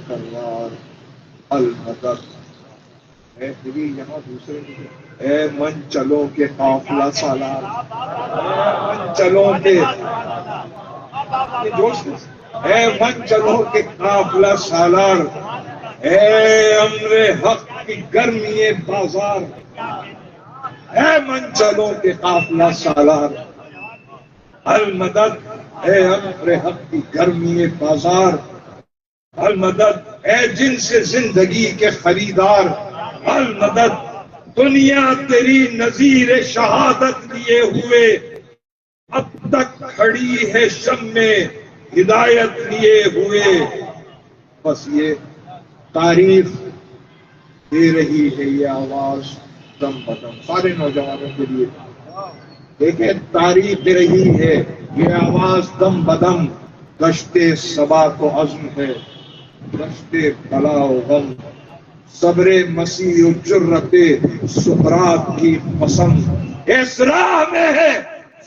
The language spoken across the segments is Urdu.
کرار المدد اے تیری یہاں دوسرے اے من چلو کے قافلہ سالار من چلو کے جوش اے من چلو کے قافلہ سالار اے امر حق کی گرمی بازار اے من چلو کے قافلہ سالار المدد اے امر حق کی گرمی بازار المدد اے جن سے زندگی کے خریدار المدد دنیا تیری نظیر شہادت لیے ہوئے اب تک کھڑی ہے شم میں ہدایت لیے ہوئے بس یہ تعریف دے رہی ہے یہ آواز دم بدم سارے نوجوانوں کے لیے دیکھیں تعریف دے رہی ہے یہ آواز دم بدم گشتے صبا کو عزم ہے گشتے بلا و غم صبر مسیح و جرت سقراط کی قسم اس راہ میں ہے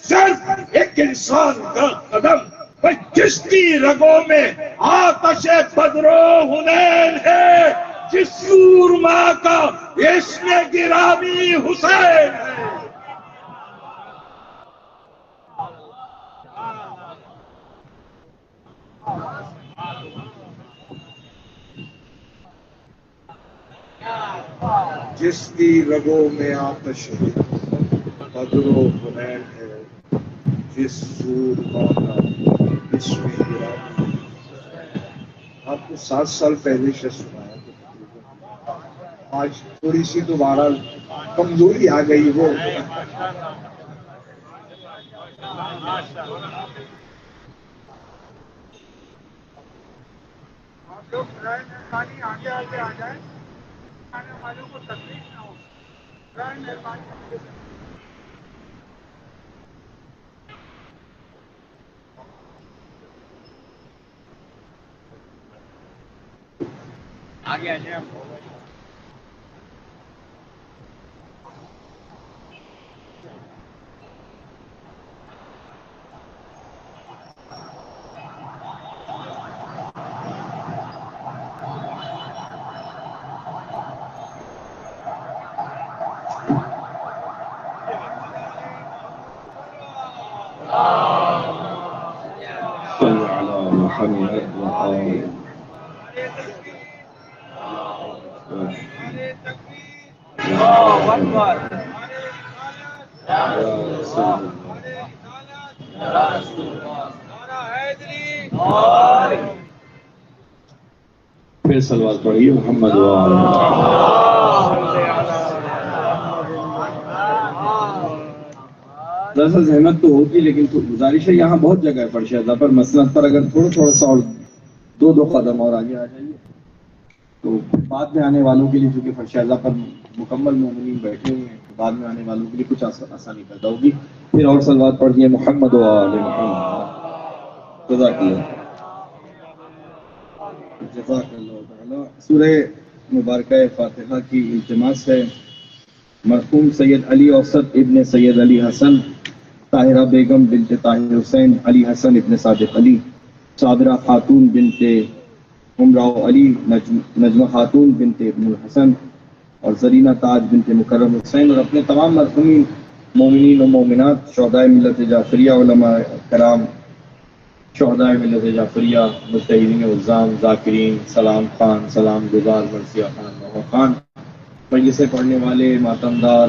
صرف ایک انسان کا قدم جس کی رگوں میں آتش بدر و حنین ہے جس سورما کا اسم گرامی حسین ہے جس کی رگوں میں آتش بدر و حنین ہے جس سورما کا اسم گرامی آپ کو 7 سال پہلے سے سنایا آج تھوڑی سی دوبارہ کمزوری آ گئی وہ آپ لوگ برائے مہربانی آگے آگے آ جائیں آنے والوں کو تکلیف نہ ہو برائے مہربانی آگے آ جائیں پھر صلوات پڑھیے محمد دراصل زحمت تو ہوتی لیکن گزارش ہے یہاں بہت جگہ ہے فرشیزہ پر مسند پر اگر تھوڑا سا اور دو قدم اور آگے آ جائیے تو بعد میں آنے والوں کے لیے چونکہ فرشیزہ پر مکمل مومنین بیٹھے ہوئے ہیں بعد میں آنے والوں کے لیے کچھ آسانی پیدا ہوگی پھر اور صلوات پڑھیے محمد و آل محمد جزاک اللہ تعالی سورہ مبارکہ فاتحہ کی التماس ہے مرحوم سید علی اوسط ابن سید علی حسن طاہرہ بیگم بنت طاہر حسین علی حسن ابن صادق علی صابرہ خاتون بنت امراؤ علی نجمہ خاتون بنت ابن الحسن اور زرینہ تاج بنت مکرم حسین اور اپنے تمام مرحومین مومنین و مومنات شہداء ملت جعفریہ علماء کرام شہداء ملت جعفریہ مجتہدین عظام ذاکرین سلام خان سلام گزار مرثیہ خان نوح خان مجلسیں پڑھنے والے ماتمدار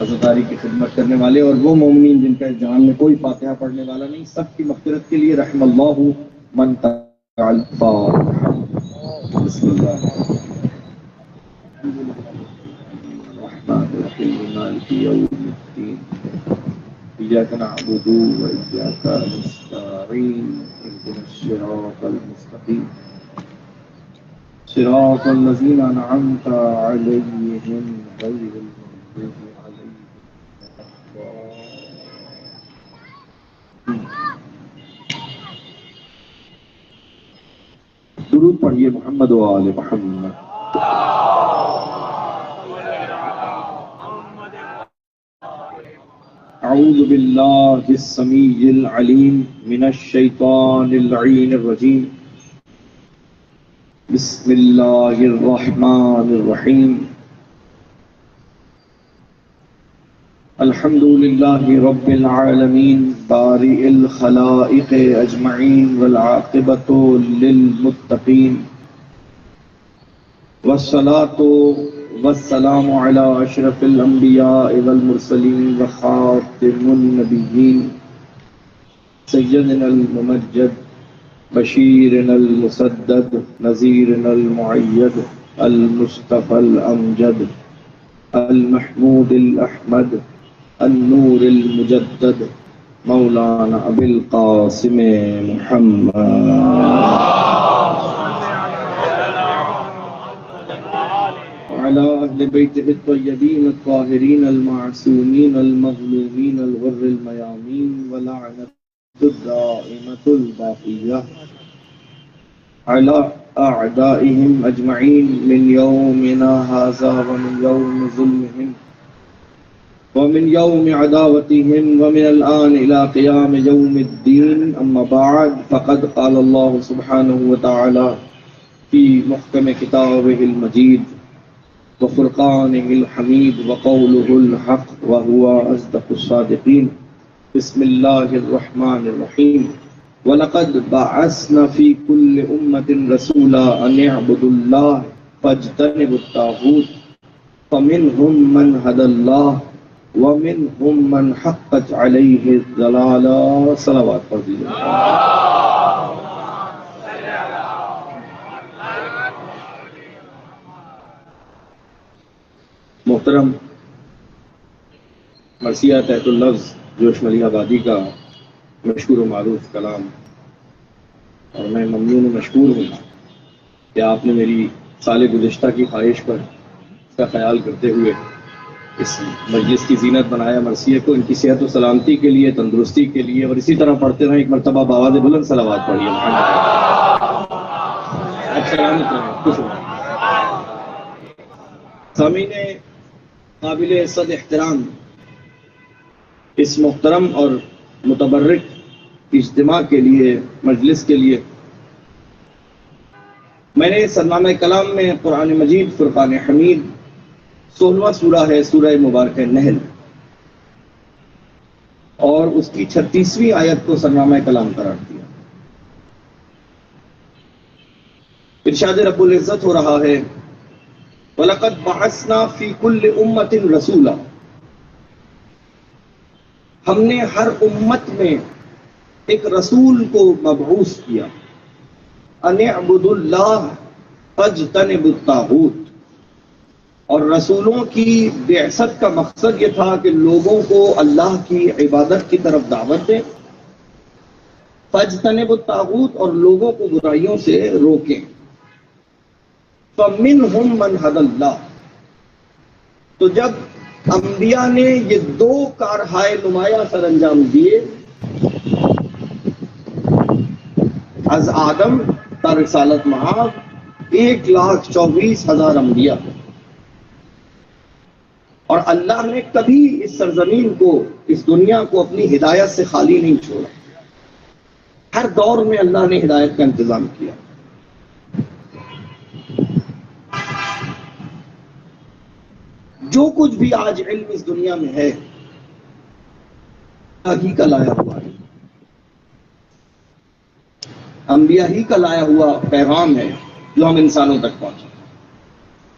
عزاداری کی خدمت کرنے والے اور وہ مومنین جن کا اس جہان میں کوئی فاتحہ پڑھنے والا نہیں سب کی مغفرت کے لیے رحم اللہ من تعال بسم اللہ الرحمن الرحیم مالک یوم الدین إياك نعبد وإياك نستعين اهدنا الصراط المستقيم صراط الذين أنعمت عليهم غير المغضوب عليهم درود پڑھیے محمد و آل محمد اعوذ باللہ السمیع العلیم من الشیطان اللعین الرجیم بسم اللہ الرحمن الرحیم الحمد للہ رب العالمین بارئ الخلائق اجمعین والعاقبۃ للمتقین والصلاة والسلام علی اشرف الانبیاء والمرسلین وخاتم النبیین سیدنا الممجد بشیرنا المسدد نذیرنا المعید المصطفى الامجد المحمود الاحمد النور المجدد مولانا ابی القاسم محمد وعلى اہل بیتہ الطیبین الطاہرین المعصومین المظلومین الغر المیامین ولعنت الدائمة الباقية على أعدائهم أجمعين من يومنا هذا ومن يوم ظلمهم ومن يوم عداوتهم ومن الآن إلى قيام يوم الدين. أما بعد فقد قال الله سبحانه وتعالى في محكم كتابه المجيد وفرقانه الحميد وقوله الحق وهو أصدق الصادقين. بسم اللہ الرحمن الرحیم وَلَقَدْ بَعَثْنَا فِي كُلِّ أُمَّةٍ رَسُولًا أَنِ اعْبُدُوا اللَّهَ فَاجْتَنِبُوا الطَّاغُوتَ فَمِنْهُمْ مَنْ هَدَى اللَّهُ وَمِنْهُمْ مَنْ حَقَّتْ عَلَيْهِ الضَّلَالَةُ. صلوات پڑھ دیجیے. محترم مرثیہ تحت اللفظ جوش ملی آبادی کا مشہور و معروف کلام، اور میں ممنون و مشکور ہوں کہ آپ نے میری سال گزشتہ کی خواہش پر اس کا خیال کرتے ہوئے اس مجلس کی زینت بنایا. مرثیے کو ان کی صحت و سلامتی کے لیے، تندرستی کے لیے، اور اسی طرح پڑھتے رہیں. ایک مرتبہ بآواز بلند صلوات پڑھیے. سامعین قابل صد احترام، اس محترم اور متبرک اجتماع کے لیے، مجلس کے لیے، میں نے سرنامہ کلام میں قرآن مجید فرقان حمید 16واں سورہ ہے، سورہ مبارکہ نحل، اور اس کی 36ویں آیت کو سرنامہ کلام قرار دیا. ارشاد رب العزت ہو رہا ہے وَلَقَدْ بَعَثْنَا فِي كُلِّ أُمَّةٍ رَسُولًا. ہم نے ہر امت میں ایک رسول کو مبعوث کیا. ان اعبدوا اللہ فاجتنبوا الطاغوت. اور رسولوں کی بعثت کا مقصد یہ تھا کہ لوگوں کو اللہ کی عبادت کی طرف دعوت دیں، فاجتنبوا الطاغوت، اور لوگوں کو برائیوں سے روکیں. فمنہم من ھدی اللہ. تو جب انبیاء نے یہ دو کارہائے نمایاں سر انجام دیے، از آدم تا رسالت مآب 1,24,000 انبیاء، اور اللہ نے کبھی اس سرزمین کو، اس دنیا کو اپنی ہدایت سے خالی نہیں چھوڑا. ہر دور میں اللہ نے ہدایت کا انتظام کیا. جو کچھ بھی آج علم اس دنیا میں ہے ہی کا لایا ہوا ہے، انبیاء ہی کا لایا ہوا پیغام ہے جو ہم انسانوں تک پہنچا.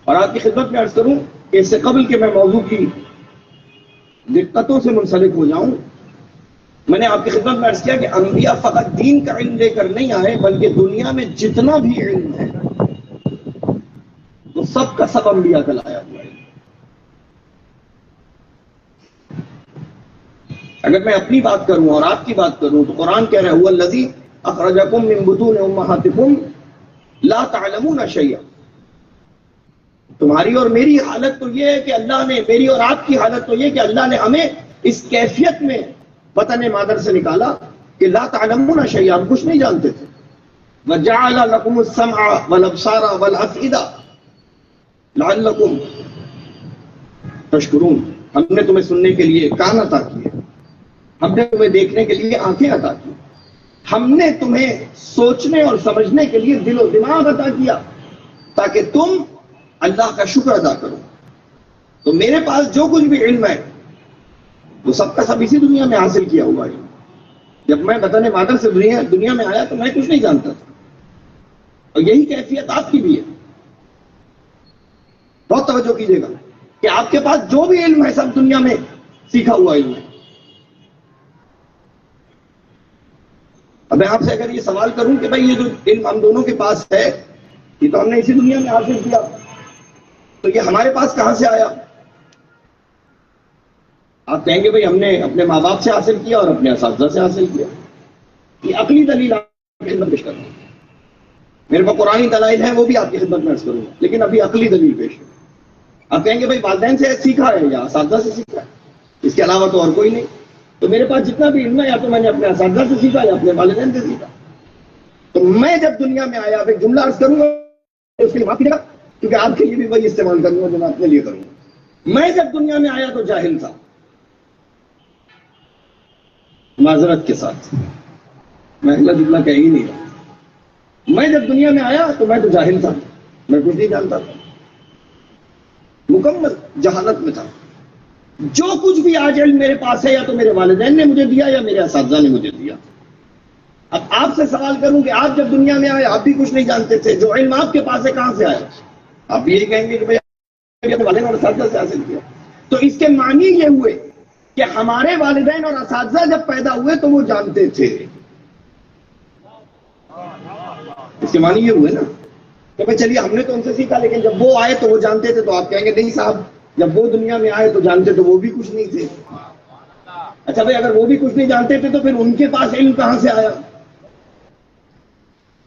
اور آپ کی خدمت میں عرض کروں کہ اس سے قبل کہ میں موضوع کی دقتوں سے منسلک ہو جاؤں، میں نے آپ کی خدمت میں عرض کیا کہ انبیاء فقط دین کا علم لے کر نہیں آئے، بلکہ دنیا میں جتنا بھی علم ہے وہ سب کا سب انبیاء کا لایا ہوا ہے. اگر میں اپنی بات کروں اور آپ کی بات کروں تو قرآن کہہ رہا ہے هو الذی اخرجکم من بطون امہاتکم لا تعلمون شیئا. تمہاری اور میری حالت تو یہ ہے کہ اللہ نے، میری اور آپ کی حالت تو یہ کہ اللہ نے ہمیں اس کیفیت میں وطن مادر سے نکالا کہ لا تعلمون شیئا، ہم کچھ نہیں جانتے تھے. وجعل لکم السمع والابصار والافئدہ لعلکم تشکرون. ہم نے تمہیں سننے کے لیے کان عطا کیے، ہم نے تمہیں دیکھنے کے لیے آنکھیں عطا کی، ہم نے تمہیں سوچنے اور سمجھنے کے لیے دل و دماغ عطا کیا. تاکہ تم اللہ کا شکر ادا کرو. تو میرے پاس جو کچھ بھی علم ہے وہ سب کا سب اسی دنیا میں حاصل کیا ہوا ہے. جب میں وطن مادر سے دنیا میں آیا تو میں کچھ نہیں جانتا تھا، اور یہی کیفیت آپ کی بھی ہے. بہت توجہ کیجیے گا کہ آپ کے پاس جو بھی علم ہے سب دنیا میں سیکھا ہوا علم ہے. اب میں آپ سے اگر یہ سوال کروں کہ بھائی یہ جو علم ہم دونوں کے پاس ہے یہ تو ہم نے اسی دنیا میں حاصل کیا، تو یہ ہمارے پاس کہاں سے آیا؟ آپ کہیں گے بھائی ہم نے اپنے ماں باپ سے حاصل کیا اور اپنے اساتذہ سے حاصل کیا. یہ عقلی دلیل آپ کی خدمت پیش کروں گا. میرے پاس قرآنی دلائل ہیں وہ بھی آپ کی خدمت میں عرض کروں گا، لیکن ابھی عقلی دلیل پیش ہے. آپ کہیں گے بھائی والدین سے سیکھا ہے یا اساتذہ سے سیکھا ہے، اس کے علاوہ تو اور کوئی نہیں. تو میرے پاس جتنا بھی علم ہے یا تو میں نے اپنے اساتذہ سے سیکھا یا اپنے والدین سے سیکھا. تو میں جب دنیا میں آیا ایک جملہ عرض کروں گا اس کے لیے معافی دے گا، کیونکہ آپ کے لیے بھی وہی استعمال کروں گا جو میں اپنے لیے کروں گا. میں جب دنیا میں آیا تو جاہل تھا، معذرت کے ساتھ میں اگلا جملہ کہہ ہی نہیں رہا. میں جب دنیا میں آیا تو میں تو جاہل تھا، میں کچھ نہیں جانتا تھا، مکمل جہالت میں تھا. جو کچھ بھی آج علم میرے پاس ہے یا تو میرے والدین نے مجھے دیا یا میرے اساتذہ نے مجھے دیا. اب آپ سے سوال کروں کہ آپ جب دنیا میں آئے آپ بھی کچھ نہیں جانتے تھے، جو علم آپ کے پاس ہے کہاں سے آیا؟ آپ یہی کہیں گے کہ بھائی والدین اور اساتذہ سے حاصل کیا. تو اس کے معنی یہ ہوئے کہ ہمارے والدین اور اساتذہ جب پیدا ہوئے تو وہ جانتے تھے. اس کے معنی یہ ہوئے نا کہ بھائی چلیے ہم نے تو ان سے سیکھا، لیکن جب وہ آئے تو وہ جانتے تھے. تو آپ کہیں گے نہیں صاحب، جب وہ دنیا میں آئے تو جانتے تو وہ بھی کچھ نہیں تھے. اچھا بھائی اگر وہ بھی کچھ نہیں جانتے تھے تو پھر ان کے پاس علم کہاں سے آیا؟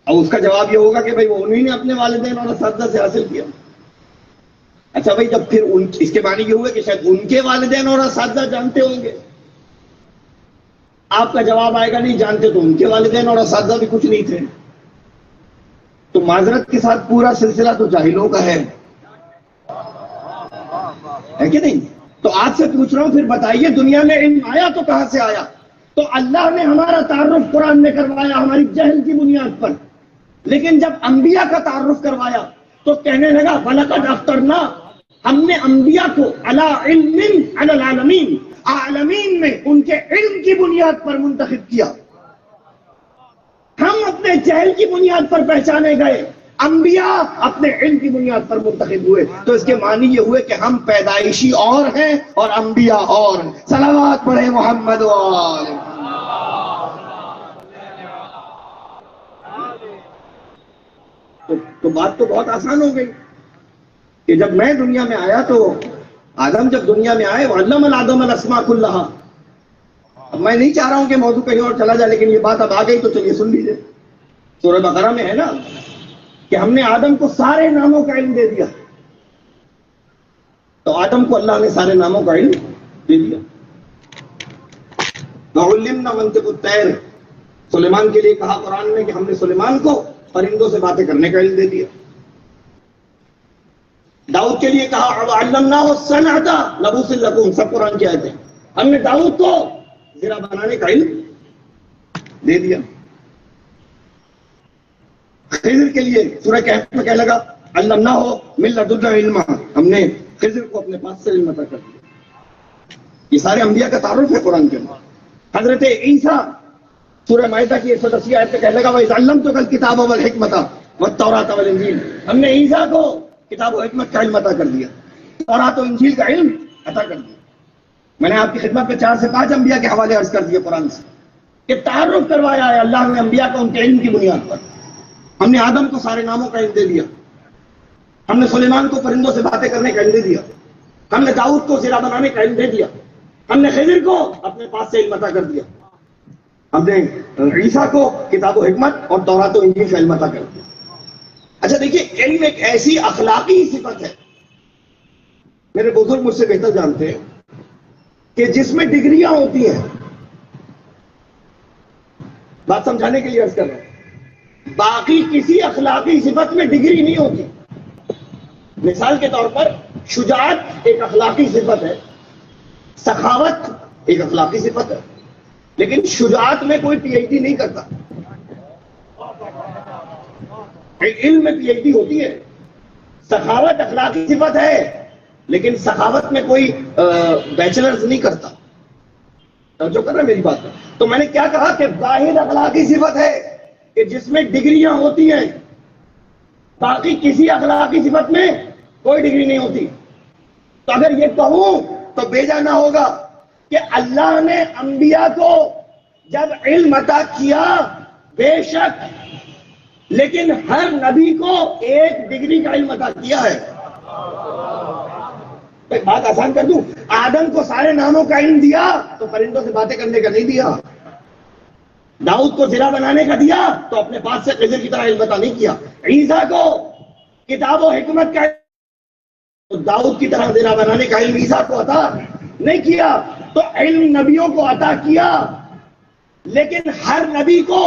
اب اس کا جواب یہ ہوگا کہ بھائی وہ انہی نے اپنے والدین اور اساتذہ سے حاصل کیا. اچھا بھائی جب پھر اس کے معنی یہ ہوئے کہ شاید ان کے والدین اور اساتذہ جانتے ہوں گے. آپ کا جواب آئے گا نہیں جانتے تو ان کے والدین اور اساتذہ بھی کچھ نہیں تھے. تو معذرت کے ساتھ پورا سلسلہ تو جاہلوں کا ہے کہ نہیں؟ تو آپ سے پوچھ رہا ہوں پھر بتائیے دنیا میں علم آیا تو کہاں سے آیا؟ تو اللہ نے ہمارا تعارف قرآن میں کروایا ہماری جہل کی بنیاد پر، لیکن جب انبیاء کا تعارف کروایا تو کہنے لگا وَلَقَدْ أَخْتَرْنَا، ہم نے انبیاء کو عَلَىٰ عِلْمٍ عَلَى الْعَالَمِينَ، عالمین میں ان کے علم کی بنیاد پر منتخب کیا. ہم اپنے جہل کی بنیاد پر پہچانے گئے، انبیاء اپنے علم کی بنیاد پر منتخب ہوئے. تو اس کے معنی یہ ہوئے کہ ہم پیدائشی اور ہیں اور انبیاء اور ہیں. صلوات پڑھیں محمد وآلہ. تو بات تو بہت آسان ہو گئی کہ جب میں دنیا میں آیا تو آدم جب دنیا میں آئے وَعَلَّمَ آدَمَ الْأَسْمَاءَ كُلَّهَا. اب میں نہیں چاہ رہا ہوں کہ موضوع کہیں اور چلا جائے، لیکن یہ بات اب آ گئی تو چلیے سن لیجیے. سورہ بقرہ میں ہے نا کہ ہم نے آدم کو سارے ناموں کا علم دے دیا. تو آدم کو اللہ نے سارے ناموں کا علم دے دیا. وَعُلِّمْنَا مَنطِقَ الطَّيْرِ، سلیمان کے لیے کہا قرآن میں کہ ہم نے سلیمان کو پرندوں سے باتیں کرنے کا علم دے دیا. داؤد کے لیے کہا وَعَلَّمْنَاهُ الصَّنْعَةَ لَبُوسٍ لَكُمْ، سب قرآن کی آیتیں. ہم نے داؤد کو زرہ بنانے کا علم دے دیا. خضر کے لیے سورہ کہف میں کہنے لگا عَلَّمْنَاهُ مِن لَدُنَّا عِلْمًا، ہم نے خضر کو اپنے پاس سے علم عطا کر دیا. یہ سارے انبیاء کا تعارف ہے قرآن کے اندر. حضرت عیسیٰ سورہ مائدہ کی 110 آیت میں کہنے لگا وَإِذْ عَلَّمْتُكَ الْكِتَابَ وَالْحِكْمَةَ وَالتَّوْرَاةَ وَالْإِنْجِيلَ، ہم نے عیسیٰ کو کتاب و حکمت کا علم عطا کر دیا، تورات و انجیل کا علم عطا کر دیا. میں نے آپ کی خدمت میں 4 سے 5 انبیاء کے حوالے عرض کر دیے قرآن سے کہ تعارف کروایا ہے اللہ نے انبیاء کو ان کے علم کی بنیاد پر. ہم نے آدم کو سارے ناموں کا علم دے دیا، ہم نے سلیمان کو پرندوں سے باتیں کرنے کا علم دے دیا، ہم نے داؤد کو زرہ بنانے کا علم دے دیا، ہم نے خضر کو اپنے پاس سے علم عطا کر دیا، ہم نے عیسیٰ کو کتاب و حکمت اور تورات و انجیل کا علم عطا کر دیا. اچھا دیکھیے علم ایک ایسی اخلاقی صفت ہے، میرے بزرگ مجھ سے بہتر جانتے ہیں کہ جس میں ڈگریاں ہوتی ہیں. بات سمجھانے کے لیے عرض کر رہا ہوں، باقی کسی اخلاقی صفت میں ڈگری نہیں ہوتی. مثال کے طور پر شجاعت ایک اخلاقی صفت ہے، سخاوت ایک اخلاقی صفت ہے، لیکن شجاعت میں کوئی پی ایچ ڈی نہیں کرتا. علم میں پی ایچ ڈی ہوتی ہے، سخاوت اخلاقی صفت ہے، لیکن سخاوت میں کوئی بیچلرز نہیں کرتا. توجہ کر رہے ہیں میری بات پر؟ تو میں نے کیا کہا کہ واحد اخلاقی صفت ہے کہ جس میں ڈگریاں ہوتی ہیں، باقی کسی اخلاقی صفت میں کوئی ڈگری نہیں ہوتی. تو اگر یہ کہوں تو بھیجا نہ ہوگا کہ اللہ نے انبیاء کو جب علم عطا کیا بے شک، لیکن ہر نبی کو ایک ڈگری کا علم عطا کیا ہے. بات آسان کر دوں، آدم کو سارے ناموں کا علم دیا تو پرندوں سے باتیں کرنے کا نہیں دیا. داؤد کو زرہ بنانے کا دیا تو اپنے پاس سے خضر کی طرح علم عطا نہیں کیا. عیسیٰ کو کتاب و حکمت کا علم، داؤد کی طرح زرہ بنانے کا علم عیسیٰ کو عطا نہیں کیا. تو علم نبیوں کو عطا کیا، لیکن ہر نبی کو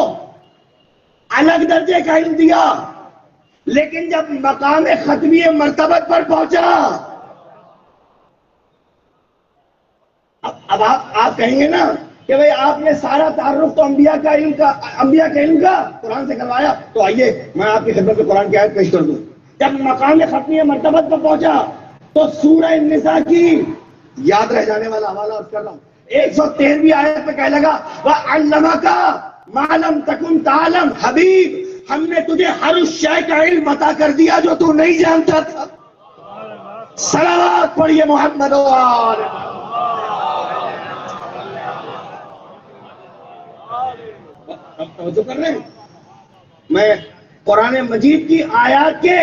الگ درجے کا علم دیا. لیکن جب مقام ختمی مرتبت پر پہنچا، اب آپ کہیں گے نا کہ بھئی آپ نے سارا تعارف تو انبیاء کے علم کا قرآن سے کروایا. تو آئیے میں آپ کی خدمت میں قرآن کی آیت پیش کر دوں. جب مقام ختمی مرتبت پر پہنچا تو سورہ النساء کی یاد رہ جانے والا حوالہ عرض کر رہا ہوں، 113ویں آیت پہ کہنے لگا وَعَلَّمَكَ مَا لَمْ تَكُنْ تَعْلَمْ. حبیب، ہم نے تجھے ہر اس شے کا علم عطا کر دیا جو تو نہیں جانتا تھا. صلوات پڑھیے محمد و آل محمد. توجہ کر رہے ہیں؟ میں قرآن مجید کی آیات کے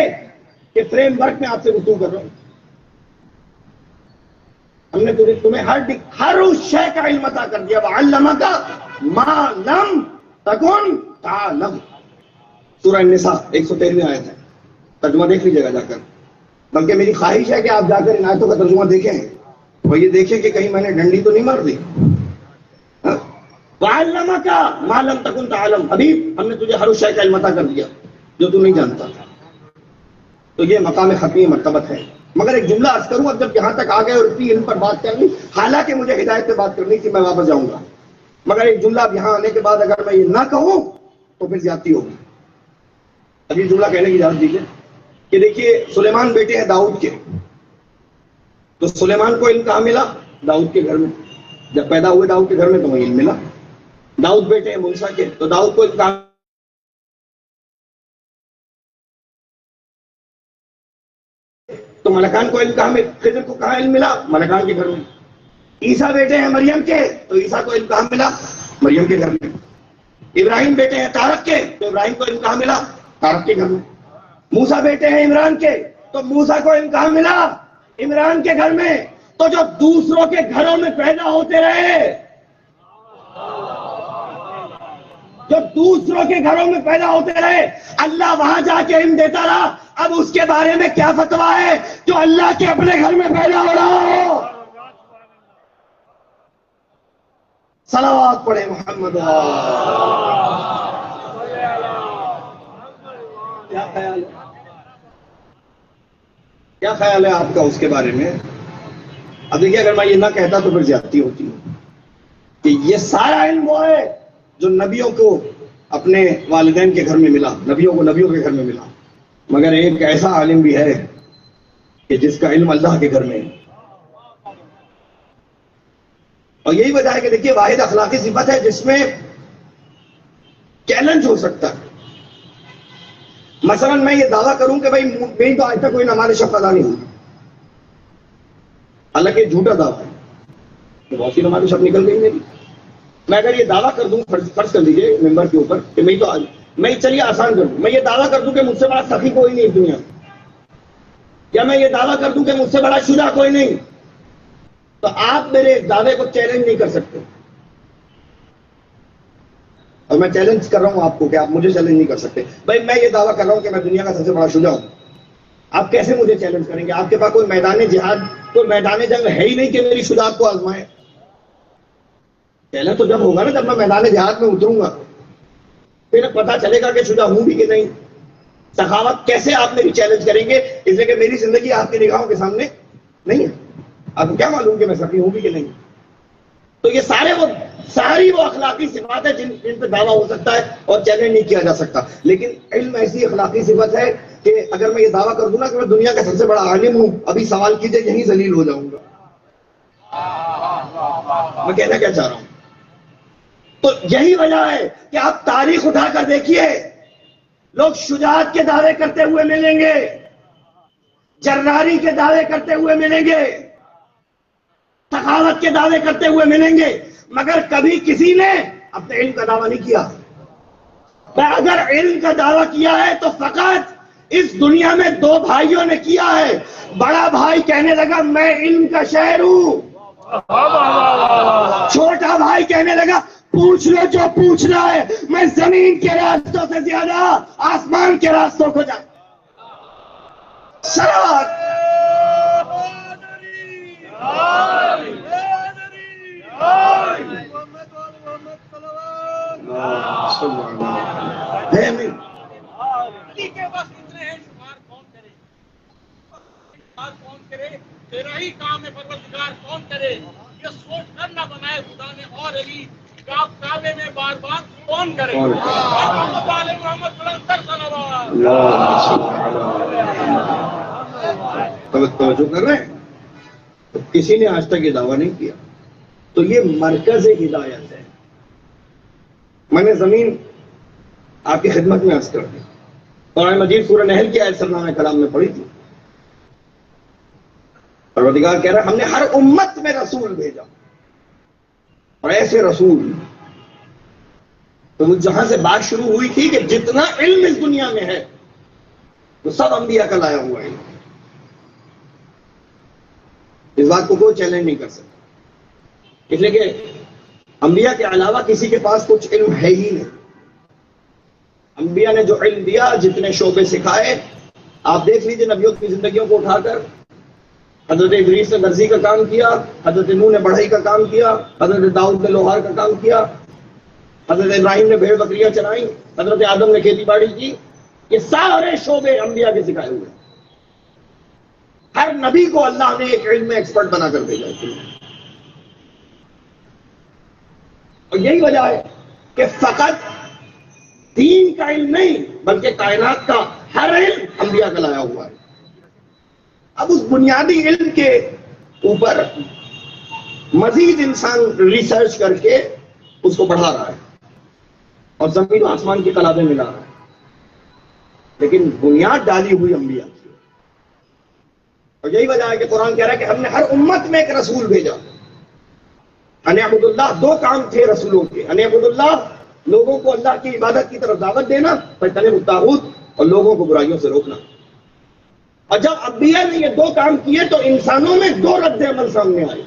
فریم ورک میں آپ سے گفتگو کر رہا ہوں. ہم نے تمہیں ہر اس شے کا علم عطا کر دیا. وَعَلَّمَكَ مَا لَمْ تَكُنْ تَعْلَمْ. سورہ النساء 113ویں آیت ہے. ترجمہ دیکھ لیجیے گا جا کر. بلکہ میری خواہش ہے کہ آپ جا کر ان آیتوں کا ترجمہ دیکھیں اور یہ دیکھیں کہ کہیں میں نے ڈنڈی تو نہیں مار دی. وَعَلَّمَكَ مَا لَمْ تَكُنْ تَعْلَمْ. حبیب، ہم نے تجھے ہر اس شے کا علم عطا کر دیا جو تو نہیں جانتا تھا. تو یہ مقام ختمی مرتبت ہے. مگر ایک جملہ عرض کروں، اب جب یہاں تک آ گئے اور اتنی علم پر بات کرنی، حالانکہ مجھے ہدایت پہ بات کرنی تھی، میں واپس جاؤں گا، مگر ایک جملہ اب یہاں آنے کے بعد اگر میں یہ نہ کہوں تو پھر زیادتی ہوگی. اب یہ جملہ کہنے کی اجازت دیجیے کہ دیکھیے، سلیمان بیٹے ہیں داؤد کے. تو سلیمان کو علم کہاں ملا؟ داؤد کے گھر میں. جب پیدا ہوئے داؤد کے گھر میں تو وہیں علم ملا. داؤد بیٹے ہیں موسیٰ کے، تو داؤد کو علم کہاں؟ تو ملکان کو علم کہاں میں؟ خضر کو کہاں علم ملا؟ ملکان کے گھر میں. عیسیٰ بیٹے ہیں مریم کے، تو عیسیٰ کو علم کہاں ملا؟ مریم کے گھر میں. ابراہیم بیٹے ہیں تارق کے، تو ابراہیم کو علم کہاں ملا؟ تارق کے گھر میں. موسیٰ بیٹے ہیں عمران کے، تو موسیٰ کو علم کہاں ملا؟ عمران کے گھر میں. تو جو دوسروں کے گھروں میں پیدا ہوتے رہے، جو دوسروں کے گھروں میں پیدا ہوتے رہے، اللہ وہاں جا کے علم دیتا رہا. اب اس کے بارے میں کیا فتویٰ ہے جو اللہ کے اپنے گھر میں پیدا ہو رہا ہو؟ صلوات پڑھے محمد. کیا خیال ہے آپ کا اس کے بارے میں؟ اب دیکھیے، اگر میں یہ نہ کہتا تو پھر زیادتی ہوتی کہ یہ سارا علم وہ ہے جو نبیوں کو اپنے والدین کے گھر میں ملا، نبیوں کو نبیوں کے گھر میں ملا. مگر ایک ایسا عالم بھی ہے کہ جس کا علم اللہ کے گھر میں ہے. اور یہی وجہ ہے کہ دیکھیے، واحد اخلاقی صفت ہے جس میں چیلنج ہو سکتا ہے. مثلا میں یہ دعویٰ کروں کہ بھائی میری تو آج تک کوئی نماز شب ادا نہیں ہوئی، حالانکہ یہ جھوٹا دعویٰ ہے کہ بہت سی نماز شب نکل گئی میری. میں اگر یہ دعویٰ کر دوں، فرض کر لیجیے ممبر کے اوپر کہ میں چلیے آسان کر دوں، میں یہ دعویٰ کر دوں کہ مجھ سے بڑا سخی کوئی نہیں اس دنیا میں، یا میں یہ دعویٰ کر دوں کہ مجھ سے بڑا شجاع کوئی نہیں، تو آپ میرے اس دعوے کو چیلنج نہیں کر سکتے. اور میں چیلنج کر رہا ہوں آپ کو کہ آپ مجھے چیلنج نہیں کر سکتے. بھائی میں یہ دعویٰ کر رہا ہوں کہ میں دنیا کا سب سے بڑا شجاع ہوں، آپ کیسے مجھے چیلنج کریں گے؟ آپ کے پاس کوئی میدان جہاد، کوئی میدان جنگ ہے ہی نہیں کہ میری شجاعت کو آزمائے. چیلنج تو جب ہوگا نا جب میں میدان جہاد میں اتروں گا، پھر پتا چلے گا کہ شجاع ہوں بھی کہ نہیں. سخاوت کیسے آپ میری چیلنج کریں گے؟ اس لیے کہ میری زندگی آپ کی نگاہوں کے سامنے نہیں ہے. آپ کو کیا معلوم کہ میں سخی ہوں بھی کہ نہیں؟ تو یہ ساری وہ اخلاقی صفات ہے جن پہ دعویٰ ہو سکتا ہے اور چیلنج نہیں کیا جا سکتا. لیکن علم ایسی اخلاقی صفت ہے کہ اگر میں یہ دعویٰ کر دوں نا کہ میں دنیا کا سب سے بڑا عالم ہوں، ابھی سوال کیجئے یہیں ذلیل ہو جاؤں گا. میں کہنا کیا چاہ رہا ہوں؟ تو یہی وجہ ہے کہ آپ تاریخ اٹھا کر دیکھیے، لوگ شجاعت کے دعوے کرتے ہوئے ملیں گے، جراری کے دعوے کرتے ہوئے ملیں گے، سخاوت کے دعوے کرتے ہوئے ملیں گے، مگر کبھی کسی نے اپنے علم کا دعویٰ نہیں کیا. اگر علم کا دعویٰ کیا ہے تو فقط اس دنیا میں دو بھائیوں نے کیا ہے. بڑا بھائی کہنے لگا میں علم کا شہر ہوں، چھوٹا بھائی کہنے لگا پوچھ لو جو پوچھنا ہے، میں زمین کے راستوں سے زیادہ آسمان کے راستوں کو جانتا. سلام کون کرے؟ تیرا ہی کام ہے پروردگار، کون کرے؟ یہ سوچ کر نہ بنائے خدا نے اور علی کعبے میں بار بار کون کرے؟ محمد توجہ کر رہے ہیں؟ کسی نے آج تک یہ دعویٰ نہیں کیا. تو یہ مرکز ہدایت ہے. میں نے زمین آپ کی خدمت میں عرض کر دی. قرآن مجید سورہ نحل کی آیت سرنامہ کلام میں پڑھی تھی. پروردگار کہہ رہا ہے ہم نے ہر امت میں رسول بھیجا، اور ایسے رسول. تو وہ جہاں سے بات شروع ہوئی تھی کہ جتنا علم اس دنیا میں ہے وہ سب انبیاء کا لایا ہوا ہے. اس بات کو کوئی چیلنج نہیں کر سکتا، اس لیے کہ انبیاء کے علاوہ کسی کے پاس کچھ علم ہے ہی نہیں. انبیاء نے جو علم دیا، جتنے شعبے سکھائے، آپ دیکھ لیجئے نبیوں کی زندگیوں کو اٹھا کر. حضرت ادریس نے درزی کا کام کیا، حضرت نوح نے بڑھئی کا کام کیا، حضرت داؤد نے لوہار کا کام کیا، حضرت ابراہیم نے بھیڑ بکریاں چرائیں، حضرت آدم نے کھیتی باڑی کی. یہ سارے شعبے انبیاء کے سکھائے ہوئے. ہر نبی کو اللہ نے ایک علم میں ایکسپرٹ بنا کر بھیجا. اور یہی وجہ ہے کہ فقط دین کا علم نہیں بلکہ کائنات کا ہر علم انبیاء کا لایا ہوا ہے. اب اس بنیادی علم کے اوپر مزید انسان ریسرچ کر کے اس کو بڑھا رہا ہے اور زمین و آسمان کی کلابیں ملا رہا ہے، لیکن بنیاد ڈالی ہوئی انبیاء کی. اور یہی وجہ ہے کہ قرآن کہہ رہا ہے کہ ہم نے ہر امت میں ایک رسول بھیجا. ان اعبدوا اللہ، دو کام تھے رسولوں کے. ان اعبدوا اللہ، لوگوں کو اللہ کی عبادت کی طرف دعوت دینا، فاجتنبوا الطاغوت، اور لوگوں کو برائیوں سے روکنا. اور جب انبیاء نے یہ دو کام کیے تو انسانوں میں دو رد عمل سامنے آئے.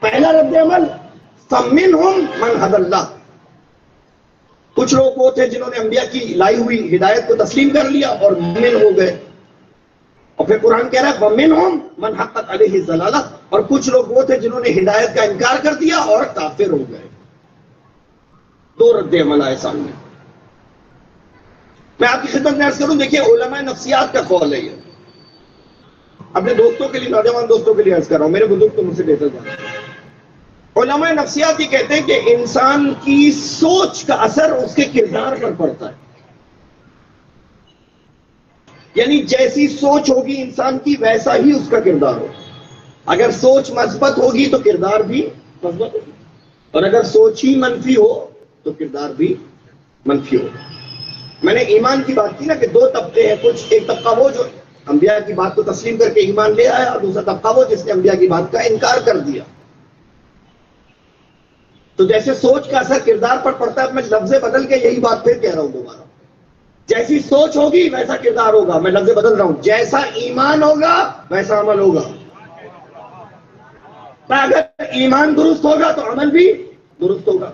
پہلا رد عمل فَمِنْهُمْ مَنْ هَدَى اللَّهُ، کچھ لوگ وہ تھے جنہوں نے انبیاء کی لائی ہوئی ہدایت کو تسلیم کر لیا اور مومن ہو گئے. اور پھر قرآن کہہ رہا ہے وَمِنْهُمْ مَنْ حَقَّتْ عَلَيْهِ الضَّلَالَةُ، اور کچھ لوگ وہ تھے جنہوں نے ہدایت کا انکار کر دیا اور کافر ہو گئے. دو رد عمل آئے سامنے. میں آپ کی خدمت میں عرض کروں، دیکھیے علماء نفسیات کا قول ہے. یہ اپنے دوستوں کے لیے، نوجوان دوستوں کے لیے عرض کر رہا ہوں، میرے بزرگ تو مجھ سے بہتر جانتے ہیں. علماء نفسیات یہ کہتے ہیں کہ انسان کی سوچ کا اثر اس کے کردار پر پڑتا ہے. یعنی جیسی سوچ ہوگی انسان کی ویسا ہی اس کا کردار ہوگا. اگر سوچ مثبت ہوگی تو کردار بھی مثبت ہوگی، اور اگر سوچ ہی منفی ہو تو کردار بھی منفی ہوگا. میں نے ایمان کی بات کی نا کہ دو طبقے ہیں. کچھ ایک طبقہ وہ جو انبیاء کی بات کو تسلیم کر کے ایمان لے آیا، اور دوسرا طبقہ وہ جس نے انبیاء کی بات کا انکار کر دیا. تو جیسے سوچ کا اثر کردار پر پڑتا ہے، میں لفظ بدل کے یہی بات پھر کہہ رہا ہوں دوبارہ. جیسی سوچ ہوگی ویسا کردار ہوگا. میں لفظ بدل رہا ہوں، جیسا ایمان ہوگا ویسا عمل ہوگا. اگر ایمان درست ہوگا تو عمل بھی درست ہوگا،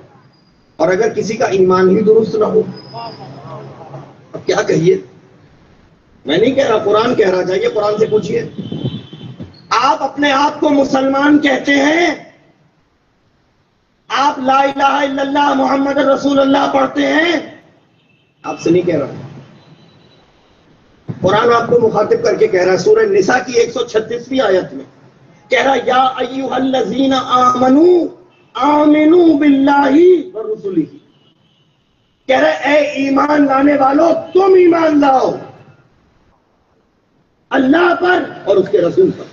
اور اگر کسی کا ایمان ہی درست نہ ہو اب کیا کہیے؟ میں نہیں کہہ رہا، قرآن کہہ رہا. جائیے قرآن سے پوچھیے. آپ اپنے آپ کو مسلمان کہتے ہیں، آپ لا الہ الا اللہ محمد رسول اللہ پڑھتے ہیں، آپ سے نہیں کہہ رہا. قرآن آپ کو مخاطب کر کے کہہ رہا ہے. سورہ نساء کی 136ویں آیت میں کہہ رہا یا ایھا الذین آمنوا آمنوا باللہ ورسلہ. کہہ رہے اے ایمان لانے والوں تم ایمان لاؤ اللہ پر اور اس کے رسول پر.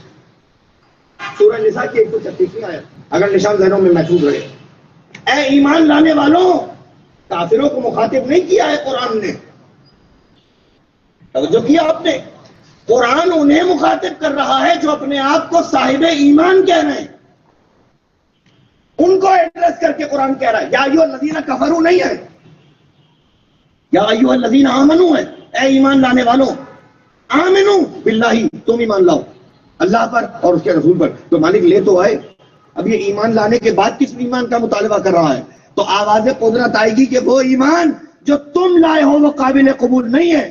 سورہ نساء کی 136 آیت, اگر نشان ذہنوں میں محفوظ رہے. اے ایمان لانے والوں, کافروں کو مخاطب نہیں کیا ہے قرآن نے, توجہ کیا آپ نے, قرآن انہیں مخاطب کر رہا ہے جو اپنے آپ کو صاحب ایمان کہہ رہے ہیں, ان کو ایڈریس کر کے قرآن کہہ رہا ہے. یا ایھا الذین کفروا نہیں ہے, یا ایھا الذین آمنوا ہے, اے ایمان لانے والوں, آمنو باللہ, تم ایمان لاؤ اللہ پر اور اس کے رسول پر. تو مالک لے تو آئے, اب یہ ایمان لانے کے بعد کس ایمان کا مطالبہ کر رہا ہے؟ تو آواز قدرت آئے گی کہ وہ ایمان جو تم لائے ہو وہ قابل قبول نہیں ہے.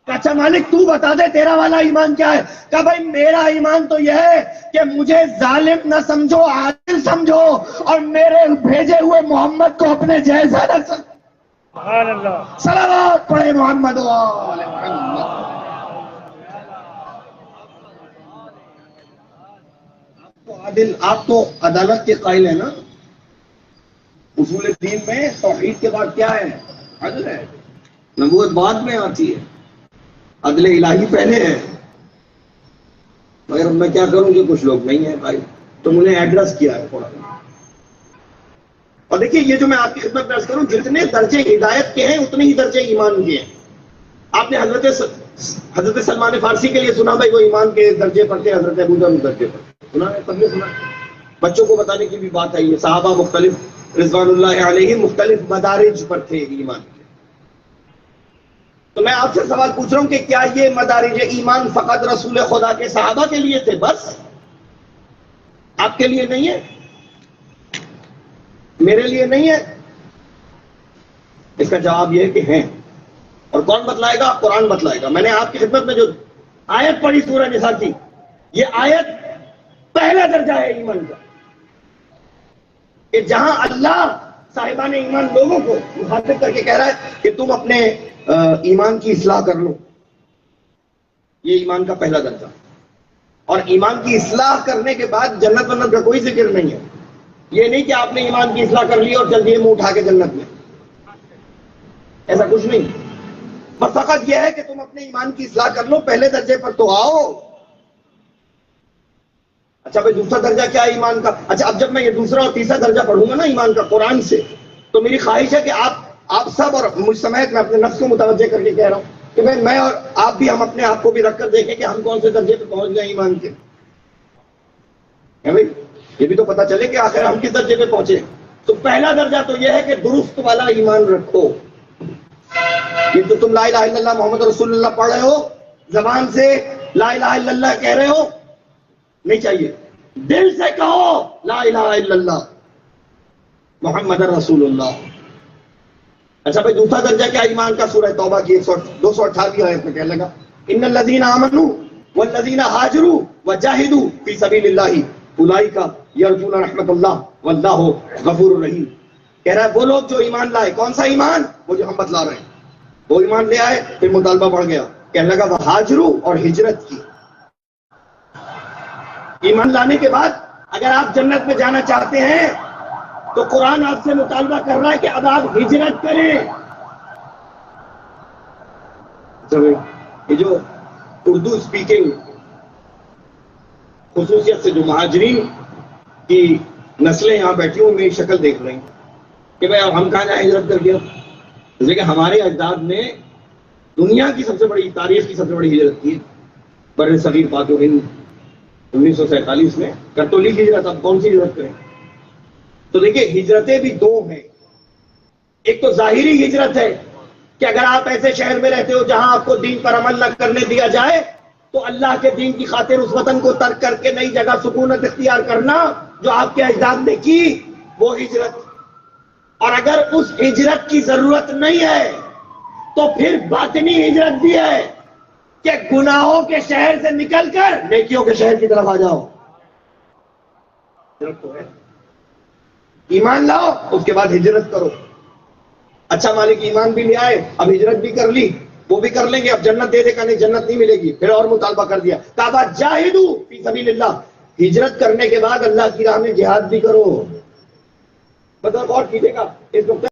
اچھا مالک تو بتا دے تیرا والا ایمان کیا ہے؟ کہ بھائی میرا ایمان تو یہ ہے کہ مجھے ظالم نہ سمجھو, عادل سمجھو, اور میرے بھیجے ہوئے محمد کو اپنے جیسا نہ سمجھو. سبحان اللہ. صلوات پڑھے محمد و آل محمد. عادل, آپ تو عدالت کے قائل ہیں نا. اصول دین میں توحید کے بعد کیا ہے؟ عدل ہے. نبوت بعد میں آتی ہے, عدل الہی پہلے ہے. مگر میں کیا کروں کہ کچھ لوگ نہیں ہیں بھائی, تو انہیں ایڈریس کیا ہے قرآن. اور دیکھیے یہ جو میں آپ کی خدمت میں عرض کروں, جتنے درجے ہدایت کے ہیں اتنے ہی درجے ایمان کے ہیں. آپ نے حضرت سلمان فارسی کے لیے سنا بھائی وہ ایمان کے درجے پر تھے, حضرت ابو ذر درجے پر سنا ہے, سب نے سنا. بچوں کو بتانے کی بھی بات آئی ہے, صحابہ مختلف رضوان اللہ علیہ مختلف مدارج پر تھے ایمان کے. تو میں آپ سے سوال پوچھ رہا ہوں کہ کیا یہ مدارج ایمان فقط رسول خدا کے صحابہ کے لیے تھے بس, آپ کے لیے نہیں ہے, میرے لیے نہیں ہے؟ اس کا جواب یہ ہے کہ ہیں. اور کون بتلائے گا؟ قرآن بتلائے گا. میں نے آپ کی خدمت میں جو آیت پڑھی سورہ نساء کی, یہ آیت پہلا درجہ ہے ایمان کا, کہ جہاں اللہ صاحبان ایمان لوگوں کو مخاطب کر کے کہہ رہا ہے کہ تم اپنے ایمان کی اصلاح کر لو. یہ ایمان کا پہلا درجہ. اور ایمان کی اصلاح کرنے کے بعد جنت ونت کا کوئی ذکر نہیں ہے. یہ نہیں کہ آپ نے ایمان کی اصلاح کر لی اور چل دیے منہ اٹھا کے جنت میں, ایسا کچھ نہیں. بس فقط یہ ہے کہ تم اپنے ایمان کی اصلاح کر لو, پہلے درجے پر تو آؤ. اچھا بھائی دوسرا درجہ کیا ہے ایمان کا؟ اچھا اب جب میں یہ دوسرا اور تیسرا درجہ پڑھوں گا نا ایمان کا قرآن سے, تو میری خواہش ہے کہ آپ سب اور مجھ سمیت میں اپنے نفس کو متوجہ کر کے کہہ رہا ہوں کہ میں اور آپ بھی ہم اپنے آپ کو بھی رکھ کر دیکھیں کہ ہم کون سے درجے پہ پہنچ گئے ایمان کے. بھائی یہ بھی تو پتا چلے کہ آخر ہم کس درجے پہ پہنچے. تو پہلا درجہ تو یہ ہے کہ درست والا ایمان رکھو. یہ تو تم لا الہ الا اللہ محمد رسول اللہ پڑھ رہے ہو, زبان سے لا الہ الا اللہ کہہ رہے ہو, نہیں چاہیے, دل سے کہو لا الہ الا اللہ محمد رسول اللہ. اچھا بھائی دوسرا درجہ کیا ایمان کا؟ سورہ توبہ کی 228 آیت میں کہنے لگا ان الذین آمنوا والذین ہاجروا وجاہدوا فی سبیل اللہ اولئک یرجون رحمت اللہ واللہ غفور رحیم. کہہ رہا ہے وہ لوگ جو ایمان لائے. کون سا ایمان؟ وہ جو ہم بتلا رہے ہیں. وہ ایمان لے آئے, پھر مطالبہ بڑھ گیا, کہنے لگا وہ ہاجروا اور ہجرت کی. ایمان لانے کے بعد اگر آپ جنت میں جانا چاہتے ہیں تو قرآن آپ سے مطالبہ کر رہا ہے کہ اب آپ ہجرت کریں. یہ جو اردو اسپیکنگ خصوصیت سے جو مہاجرین کی نسلیں یہاں بیٹھی ہوں, میری شکل دیکھ رہی ہیں کہ بھائی اب ہم کہاں جائیں ہجرت کر کے. جیسے کہ ہمارے اجداد نے دنیا کی سب سے بڑی, تاریخ کی سب سے بڑی ہجرت کی بر صغیر پاک و ہند 1947 میں کر تو لی ہجرت, اب کون سی ہجرت کریں؟ تو دیکھیں ہجرتیں بھی دو ہیں. ایک تو ظاہری ہجرت ہے کہ اگر آپ ایسے شہر میں رہتے ہو جہاں آپ کو دین پر عمل نہ کرنے دیا جائے تو اللہ کے دین کی خاطر اس وطن کو ترک کر کے نئی جگہ سکونت اختیار کرنا جو آپ کے اجداد نے کی, وہ ہجرت. اور اگر اس ہجرت کی ضرورت نہیں ہے تو پھر باطنی ہجرت بھی ہے کہ گناہوں کے شہر سے نکل کر نیکیوں کے شہر کی طرف آ جاؤ. ایمان لاؤ, اس کے بعد ہجرت کرو. اچھا مالک ایمان بھی لے آئے, اب ہجرت بھی کر لی, وہ بھی کر لیں گے, اب جنت دے دے گا, نہیں جنت نہیں ملے گی. پھر اور مطالبہ کر دیا, کہا جاہدوا فی سبیل اللہ, ہجرت کرنے کے بعد اللہ کی راہ میں جہاد بھی کرو. مطلب اور کیجیے گا اس وقت